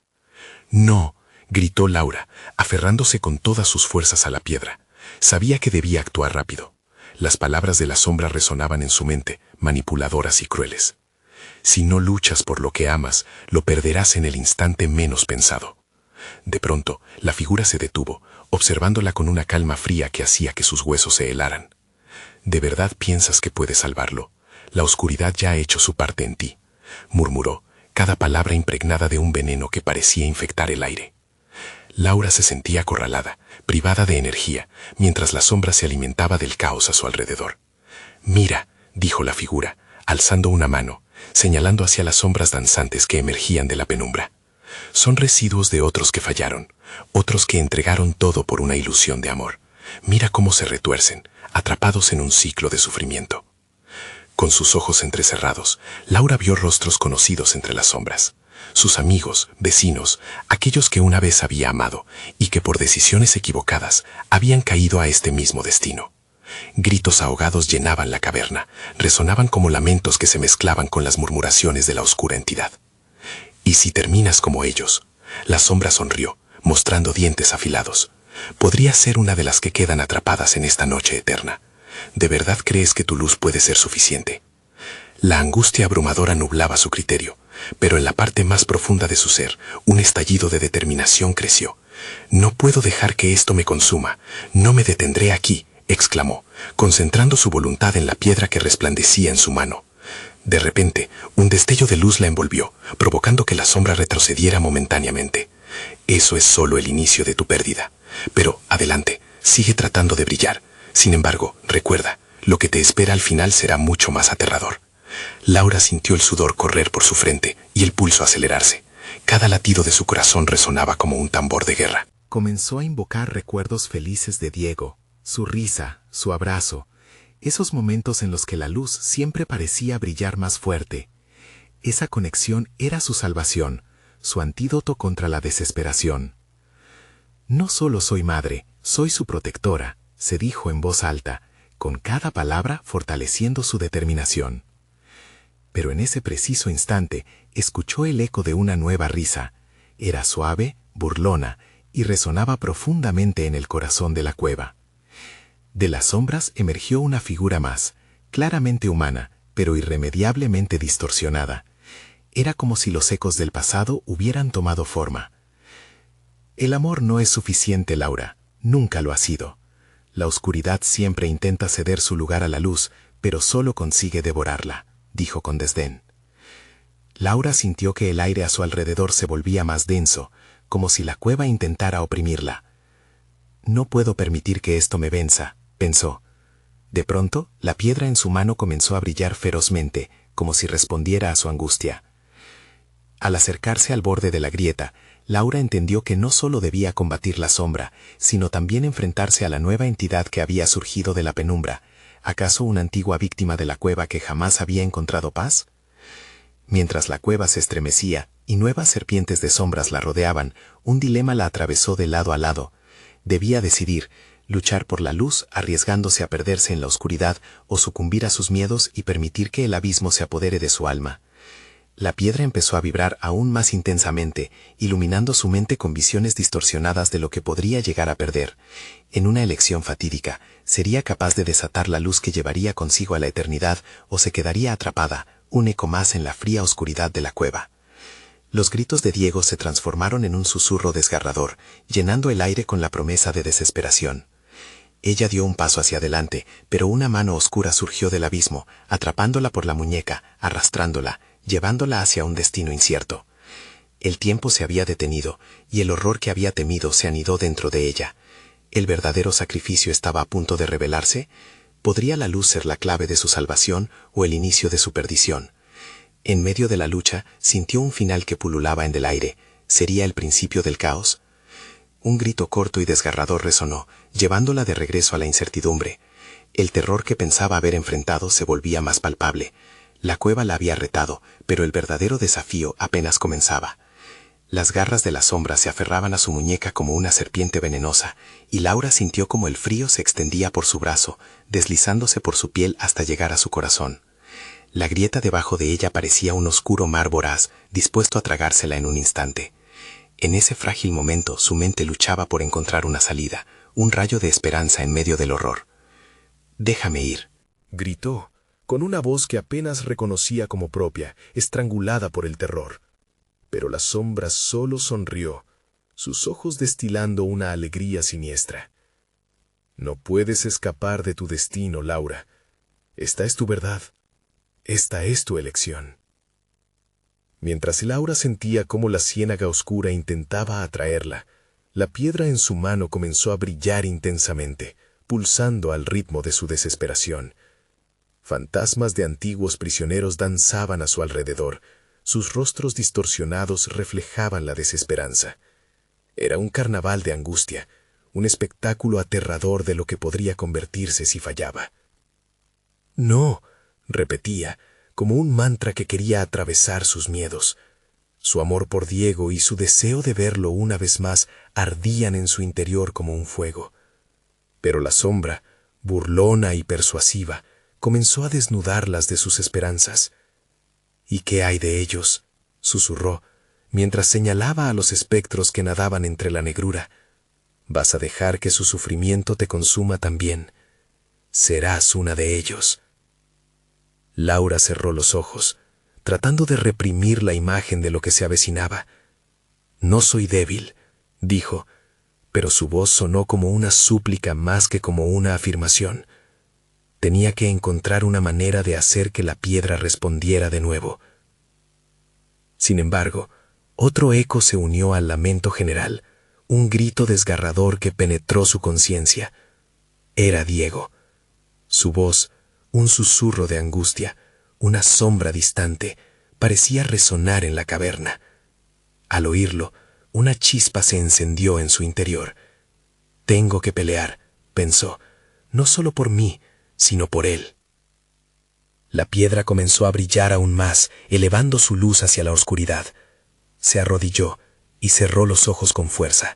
«No», gritó Laura, aferrándose con todas sus fuerzas a la piedra. Sabía que debía actuar rápido. Las palabras de la sombra resonaban en su mente, manipuladoras y crueles. «Si no luchas por lo que amas, lo perderás en el instante menos pensado». De pronto, la figura se detuvo, observándola con una calma fría que hacía que sus huesos se helaran. «¿De verdad piensas que puedes salvarlo? La oscuridad ya ha hecho su parte en ti», murmuró, cada palabra impregnada de un veneno que parecía infectar el aire. Laura se sentía acorralada, privada de energía, mientras la sombra se alimentaba del caos a su alrededor. «Mira», dijo la figura, alzando una mano, señalando hacia las sombras danzantes que emergían de la penumbra. «Son residuos de otros que fallaron, otros que entregaron todo por una ilusión de amor. Mira cómo se retuercen, atrapados en un ciclo de sufrimiento». Con sus ojos entrecerrados, Laura vio rostros conocidos entre las sombras. Sus amigos, vecinos, aquellos que una vez había amado y que por decisiones equivocadas habían caído a este mismo destino. Gritos ahogados llenaban la caverna, resonaban como lamentos que se mezclaban con las murmuraciones de la oscura entidad. «¿Y si terminas como ellos?». La sombra sonrió, mostrando dientes afilados. «Podría ser una de las que quedan atrapadas en esta noche eterna. ¿De verdad crees que tu luz puede ser suficiente?». La angustia abrumadora nublaba su criterio, pero en la parte más profunda de su ser, un estallido de determinación creció. «No puedo dejar que esto me consuma, no me detendré aquí», exclamó, concentrando su voluntad en la piedra que resplandecía en su mano. De repente, un destello de luz la envolvió, provocando que la sombra retrocediera momentáneamente. «Eso es solo el inicio de tu pérdida. Pero, adelante, sigue tratando de brillar. Sin embargo, recuerda, lo que te espera al final será mucho más aterrador». Laura sintió el sudor correr por su frente y el pulso acelerarse. Cada latido de su corazón resonaba como un tambor de guerra. Comenzó a invocar recuerdos felices de Diego, su risa, su abrazo, esos momentos en los que la luz siempre parecía brillar más fuerte. Esa conexión era su salvación, su antídoto contra la desesperación. «No solo soy madre, soy su protectora», se dijo en voz alta, con cada palabra fortaleciendo su determinación. Pero en ese preciso instante escuchó el eco de una nueva risa. Era suave, burlona, y resonaba profundamente en el corazón de la cueva. De las sombras emergió una figura más, claramente humana, pero irremediablemente distorsionada. Era como si los ecos del pasado hubieran tomado forma. «El amor no es suficiente, Laura, nunca lo ha sido. La oscuridad siempre intenta ceder su lugar a la luz, pero solo consigue devorarla», dijo con desdén. Laura sintió que el aire a su alrededor se volvía más denso, como si la cueva intentara oprimirla. «No puedo permitir que esto me venza», pensó. De pronto, la piedra en su mano comenzó a brillar ferozmente, como si respondiera a su angustia. Al acercarse al borde de la grieta, Laura entendió que no solo debía combatir la sombra, sino también enfrentarse a la nueva entidad que había surgido de la penumbra. ¿Acaso una antigua víctima de la cueva que jamás había encontrado paz? Mientras la cueva se estremecía y nuevas serpientes de sombras la rodeaban, un dilema la atravesó de lado a lado. Debía decidir, luchar por la luz arriesgándose a perderse en la oscuridad o sucumbir a sus miedos y permitir que el abismo se apodere de su alma. La piedra empezó a vibrar aún más intensamente, iluminando su mente con visiones distorsionadas de lo que podría llegar a perder. En una elección fatídica, ¿sería capaz de desatar la luz que llevaría consigo a la eternidad o se quedaría atrapada, un eco más en la fría oscuridad de la cueva? Los gritos de Diego se transformaron en un susurro desgarrador, llenando el aire con la promesa de desesperación. Ella dio un paso hacia adelante, pero una mano oscura surgió del abismo, atrapándola por la muñeca, arrastrándola, llevándola hacia un destino incierto. El tiempo se había detenido, y el horror que había temido se anidó dentro de ella. ¿El verdadero sacrificio estaba a punto de revelarse? ¿Podría la luz ser la clave de su salvación o el inicio de su perdición? En medio de la lucha, sintió un final que pululaba en el aire. ¿Sería el principio del caos? Un grito corto y desgarrador resonó, llevándola de regreso a la incertidumbre. El terror que pensaba haber enfrentado se volvía más palpable. La cueva la había retado, pero el verdadero desafío apenas comenzaba. Las garras de la sombra se aferraban a su muñeca como una serpiente venenosa, y Laura sintió como el frío se extendía por su brazo, deslizándose por su piel hasta llegar a su corazón. La grieta debajo de ella parecía un oscuro mar voraz, dispuesto a tragársela en un instante. En ese frágil momento su mente luchaba por encontrar una salida, un rayo de esperanza en medio del horror. «Déjame ir», gritó, con una voz que apenas reconocía como propia, estrangulada por el terror. Pero la sombra solo sonrió, sus ojos destilando una alegría siniestra. «No puedes escapar de tu destino, Laura. Esta es tu verdad. Esta es tu elección». Mientras Laura sentía cómo la ciénaga oscura intentaba atraerla, La piedra en su mano comenzó a brillar intensamente, pulsando al ritmo de su desesperación. Fantasmas de antiguos prisioneros danzaban a su alrededor. Sus rostros distorsionados reflejaban la desesperanza. Era un carnaval de angustia, un espectáculo aterrador de lo que podría convertirse si fallaba. «No», repetía, como un mantra que quería atravesar sus miedos. Su amor por Diego y su deseo de verlo una vez más ardían en su interior como un fuego. Pero la sombra, burlona y persuasiva, comenzó a desnudarlas de sus esperanzas. «¿Y qué hay de ellos?», susurró, mientras señalaba a los espectros que nadaban entre la negrura. «Vas a dejar que su sufrimiento te consuma también. Serás una de ellos». Laura cerró los ojos, tratando de reprimir la imagen de lo que se avecinaba. «No soy débil», dijo, pero su voz sonó como una súplica más que como una afirmación. Tenía que encontrar una manera de hacer que la piedra respondiera de nuevo. Sin embargo, otro eco se unió al lamento general, un grito desgarrador que penetró su conciencia. Era Diego. Su voz, un susurro de angustia, una sombra distante, parecía resonar en la caverna. Al oírlo, una chispa se encendió en su interior. «Tengo que pelear», pensó, «no solo por mí, sino por él». La piedra comenzó a brillar aún más, elevando su luz hacia la oscuridad. Se arrodilló y cerró los ojos con fuerza,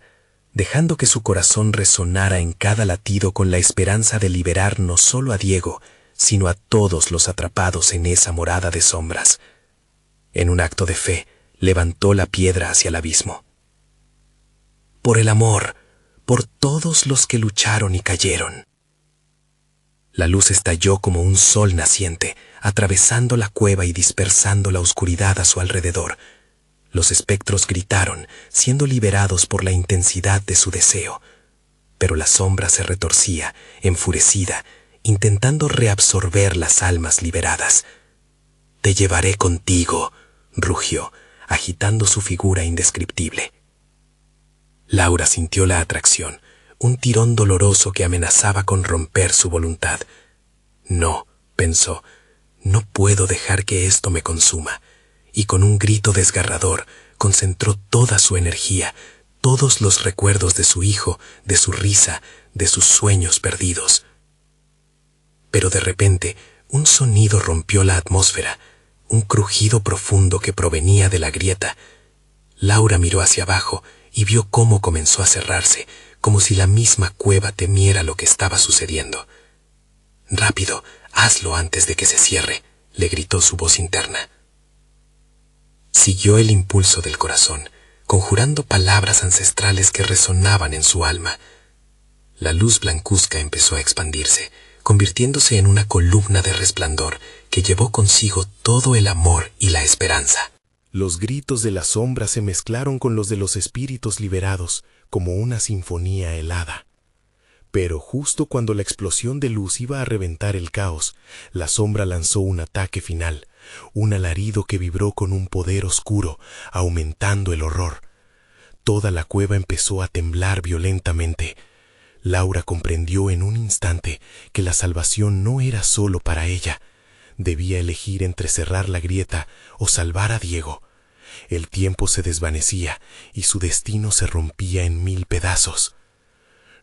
dejando que su corazón resonara en cada latido con la esperanza de liberar no solo a Diego, sino a todos los atrapados en esa morada de sombras. En un acto de fe, levantó la piedra hacia el abismo. «Por el amor, por todos los que lucharon y cayeron». La luz estalló como un sol naciente, atravesando la cueva y dispersando la oscuridad a su alrededor. Los espectros gritaron, siendo liberados por la intensidad de su deseo. Pero la sombra se retorcía, enfurecida, intentando reabsorber las almas liberadas. «Te llevaré contigo», rugió, agitando su figura indescriptible. Laura sintió la atracción, un tirón doloroso que amenazaba con romper su voluntad. «No», pensó, «no puedo dejar que esto me consuma», y con un grito desgarrador concentró toda su energía, todos los recuerdos de su hijo, de su risa, de sus sueños perdidos. Pero de repente, un sonido rompió la atmósfera, un crujido profundo que provenía de la grieta. Laura miró hacia abajo y vio cómo comenzó a cerrarse, como si la misma cueva temiera lo que estaba sucediendo. «Rápido, hazlo antes de que se cierre», le gritó su voz interna. Siguió el impulso del corazón, conjurando palabras ancestrales que resonaban en su alma. La luz blancuzca empezó a expandirse, convirtiéndose en una columna de resplandor que llevó consigo todo el amor y la esperanza. Los gritos de la sombra se mezclaron con los de los espíritus liberados, como una sinfonía helada. Pero justo cuando la explosión de luz iba a reventar el caos, la sombra lanzó un ataque final, un alarido que vibró con un poder oscuro, aumentando el horror. Toda la cueva empezó a temblar violentamente. Laura comprendió en un instante que la salvación no era solo para ella. Debía elegir entre cerrar la grieta o salvar a Diego. El tiempo se desvanecía y su destino se rompía en 1000 pedazos.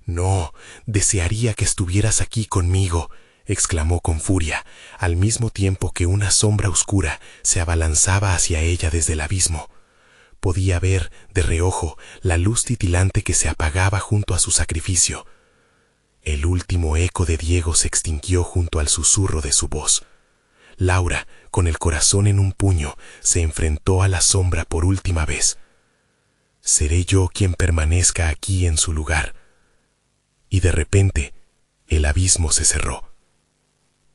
«No, desearía que estuvieras aquí conmigo», exclamó con furia, al mismo tiempo que una sombra oscura se abalanzaba hacia ella desde el abismo. Podía ver, de reojo, la luz titilante que se apagaba junto a su sacrificio. El último eco de Diego se extinguió junto al susurro de su voz. Laura, con el corazón en un puño, se enfrentó a la sombra por última vez. «Seré yo quien permanezca aquí en su lugar». Y de repente, el abismo se cerró.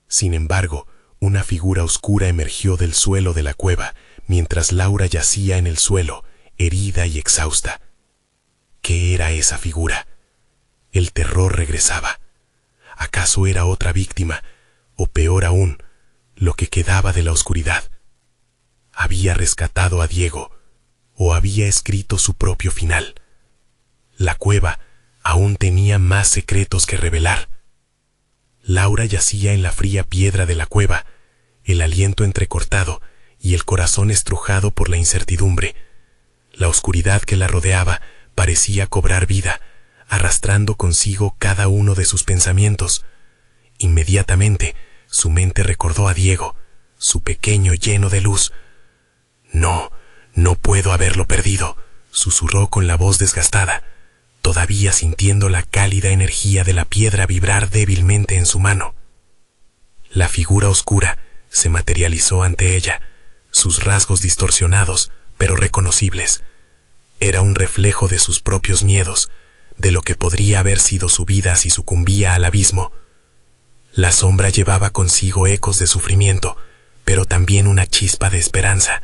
Sin embargo, una figura oscura emergió del suelo de la cueva, mientras Laura yacía en el suelo, herida y exhausta. ¿Qué era esa figura? El terror regresaba. ¿Acaso era otra víctima? O peor aún, lo que quedaba de la oscuridad. ¿Había rescatado a Diego? ¿O había escrito su propio final? La cueva aún tenía más secretos que revelar. Laura yacía en la fría piedra de la cueva, el aliento entrecortado y el corazón estrujado por la incertidumbre. La oscuridad que la rodeaba parecía cobrar vida, arrastrando consigo cada uno de sus pensamientos. Inmediatamente, su mente recordó a Diego, su pequeño lleno de luz. No puedo haberlo perdido, susurró con la voz desgastada, todavía sintiendo la cálida energía de la piedra vibrar débilmente en su mano. La figura oscura se materializó ante ella, sus rasgos distorsionados, pero reconocibles. Era un reflejo de sus propios miedos, de lo que podría haber sido su vida si sucumbía al abismo. La sombra llevaba consigo ecos de sufrimiento, pero también una chispa de esperanza.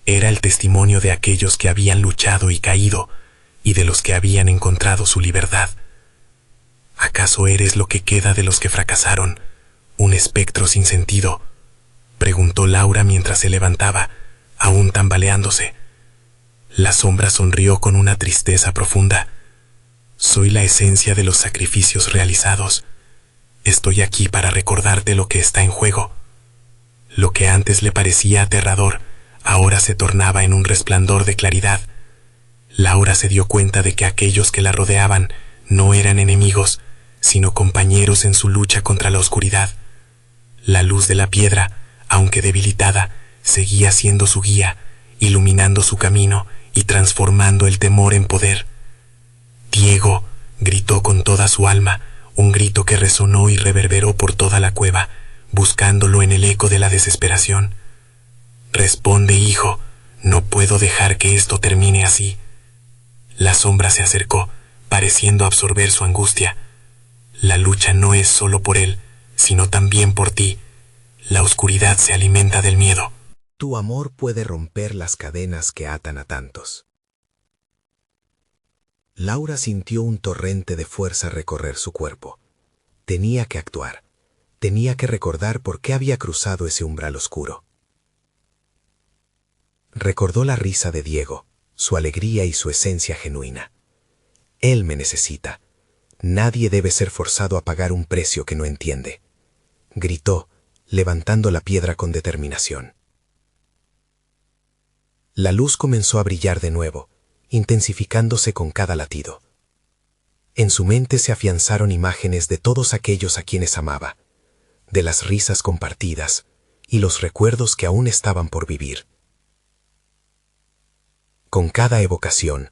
Era el testimonio de aquellos que habían luchado y caído, y de los que habían encontrado su libertad. ¿Acaso eres lo que queda de los que fracasaron, un espectro sin sentido?, preguntó Laura mientras se levantaba, aún tambaleándose. La sombra sonrió con una tristeza profunda. Soy la esencia de los sacrificios realizados. Estoy aquí para recordarte lo que está en juego. Lo que antes le parecía aterrador, ahora se tornaba en un resplandor de claridad. Laura se dio cuenta de que aquellos que la rodeaban no eran enemigos, sino compañeros en su lucha contra la oscuridad. La luz de la piedra, aunque debilitada, seguía siendo su guía, iluminando su camino y transformando el temor en poder. Diego, gritó con toda su alma, un grito que resonó y reverberó por toda la cueva, buscándolo en el eco de la desesperación. Responde, hijo, no puedo dejar que esto termine así. La sombra se acercó, pareciendo absorber su angustia. La lucha no es solo por él, sino también por ti. La oscuridad se alimenta del miedo. Tu amor puede romper las cadenas que atan a tantos. Laura sintió un torrente de fuerza recorrer su cuerpo. Tenía que actuar. Tenía que recordar por qué había cruzado ese umbral oscuro. Recordó la risa de Diego, su alegría y su esencia genuina. Él me necesita. Nadie debe ser forzado a pagar un precio que no entiende. Gritó, levantando la piedra con determinación. La luz comenzó a brillar de nuevo, intensificándose con cada latido. En su mente se afianzaron imágenes de todos aquellos a quienes amaba, de las risas compartidas y los recuerdos que aún estaban por vivir. Con cada evocación,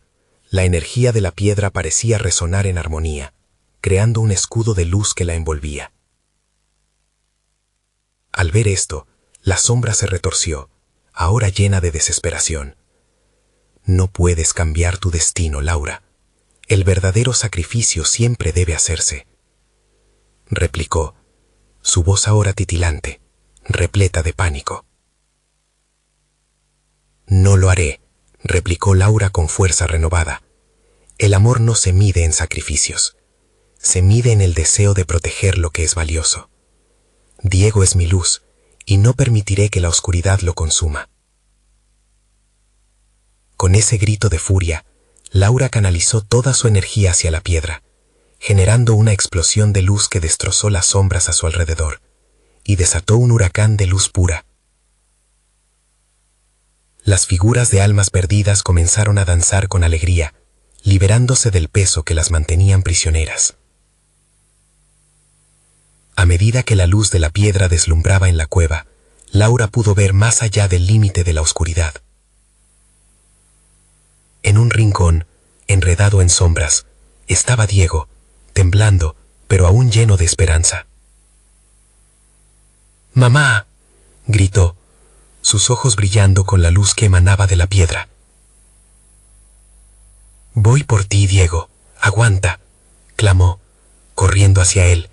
la energía de la piedra parecía resonar en armonía, creando un escudo de luz que la envolvía. Al ver esto, la sombra se retorció, ahora llena de desesperación. No puedes cambiar tu destino, Laura. El verdadero sacrificio siempre debe hacerse, replicó, su voz ahora titilante, repleta de pánico. No lo haré, replicó Laura con fuerza renovada. El amor no se mide en sacrificios, se mide en el deseo de proteger lo que es valioso. Diego es mi luz, y no permitiré que la oscuridad lo consuma. Con ese grito de furia, Laura canalizó toda su energía hacia la piedra, generando una explosión de luz que destrozó las sombras a su alrededor, y desató un huracán de luz pura. Las figuras de almas perdidas comenzaron a danzar con alegría, liberándose del peso que las mantenían prisioneras. A medida que la luz de la piedra deslumbraba en la cueva, Laura pudo ver más allá del límite de la oscuridad. En un rincón, enredado en sombras, estaba Diego, temblando, pero aún lleno de esperanza. «¡Mamá!», gritó, sus ojos brillando con la luz que emanaba de la piedra. «Voy por ti, Diego, aguanta», clamó, corriendo hacia él.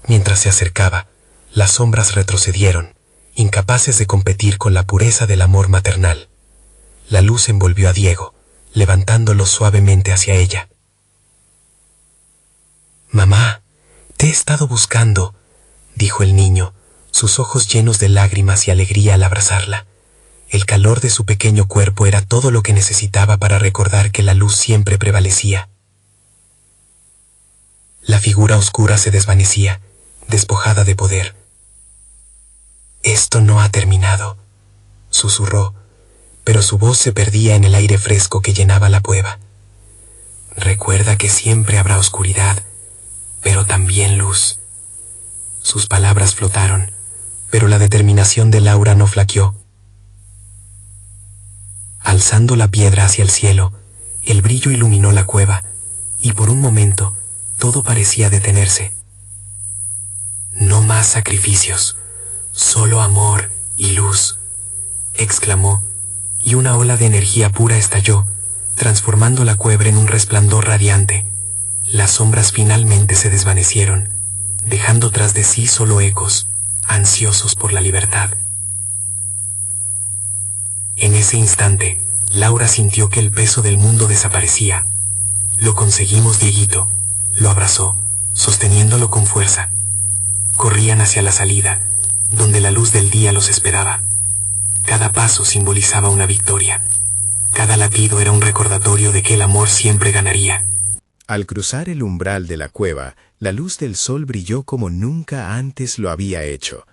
Mientras se acercaba, las sombras retrocedieron, incapaces de competir con la pureza del amor maternal. La luz envolvió a Diego, levantándolo suavemente hacia ella. «Mamá, te he estado buscando», dijo el niño, sus ojos llenos de lágrimas y alegría al abrazarla. El calor de su pequeño cuerpo era todo lo que necesitaba para recordar que la luz siempre prevalecía. La figura oscura se desvanecía, despojada de poder. «Esto no ha terminado», susurró, pero su voz se perdía en el aire fresco que llenaba la cueva. «Recuerda que siempre habrá oscuridad, pero también luz». Sus palabras flotaron, pero la determinación de Laura no flaqueó. Alzando la piedra hacia el cielo, el brillo iluminó la cueva, y por un momento todo parecía detenerse. «No más sacrificios, solo amor y luz», exclamó, y una ola de energía pura estalló, transformando la cueva en un resplandor radiante. Las sombras finalmente se desvanecieron, dejando tras de sí solo ecos, ansiosos por la libertad. En ese instante, Laura sintió que el peso del mundo desaparecía. «Lo conseguimos, Dieguito», lo abrazó, sosteniéndolo con fuerza. Corrían hacia la salida, donde la luz del día los esperaba. Cada paso simbolizaba una victoria. Cada latido era un recordatorio de que el amor siempre ganaría. Al cruzar el umbral de la cueva, la luz del sol brilló como nunca antes lo había hecho.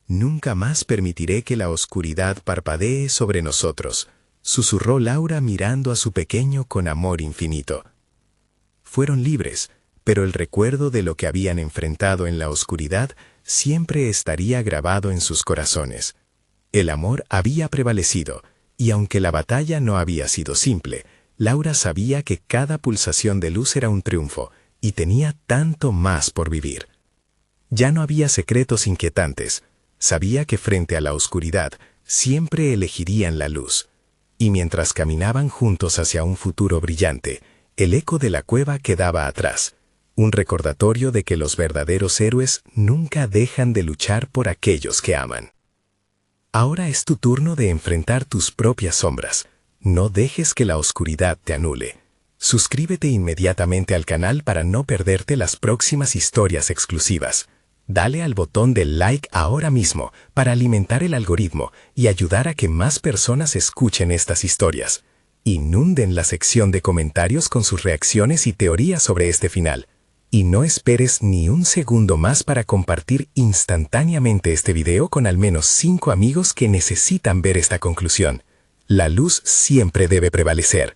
«Nunca más permitiré que la oscuridad parpadee sobre nosotros», susurró Laura mirando a su pequeño con amor infinito. Fueron libres, pero el recuerdo de lo que habían enfrentado en la oscuridad siempre estaría grabado en sus corazones. El amor había prevalecido, y aunque la batalla no había sido simple, Laura sabía que cada pulsación de luz era un triunfo, y tenía tanto más por vivir. Ya no había secretos inquietantes. Sabía que frente a la oscuridad siempre elegirían la luz. Y mientras caminaban juntos hacia un futuro brillante, el eco de la cueva quedaba atrás. Un recordatorio de que los verdaderos héroes nunca dejan de luchar por aquellos que aman. Ahora es tu turno de enfrentar tus propias sombras. No dejes que la oscuridad te anule. Suscríbete inmediatamente al canal para no perderte las próximas historias exclusivas. Dale al botón del like ahora mismo para alimentar el algoritmo y ayudar a que más personas escuchen estas historias. Inunden la sección de comentarios con sus reacciones y teorías sobre este final. Y no esperes ni un segundo más para compartir instantáneamente este video con al menos 5 amigos que necesitan ver esta conclusión. La luz siempre debe prevalecer.